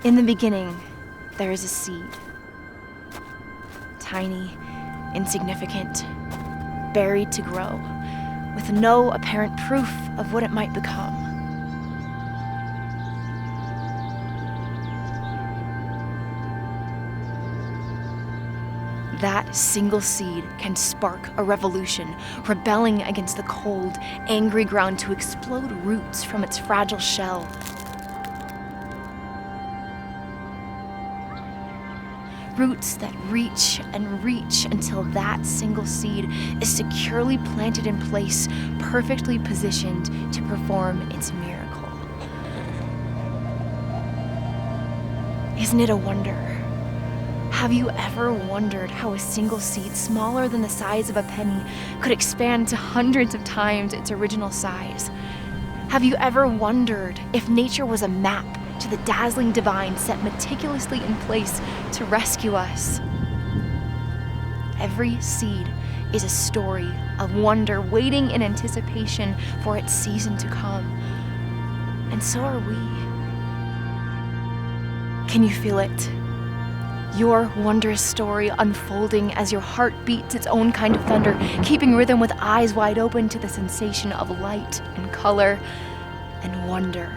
In the beginning, there is a seed. Tiny, insignificant, buried to grow, with no apparent proof of what it might become. That single seed can spark a revolution, rebelling against the cold, angry ground to explode roots from its fragile shell. Roots that reach and reach until that single seed is securely planted in place, perfectly positioned to perform its miracle. Isn't it a wonder? Have you ever wondered how a single seed smaller than the size of a penny could expand to hundreds of times its original size? Have you ever wondered if nature was a map to the dazzling divine set meticulously in place to rescue us? Every seed is a story of wonder waiting in anticipation for its season to come. And so are we. Can you feel it? Your wondrous story unfolding as your heart beats its own kind of thunder, keeping rhythm with eyes wide open to the sensation of light and color and wonder.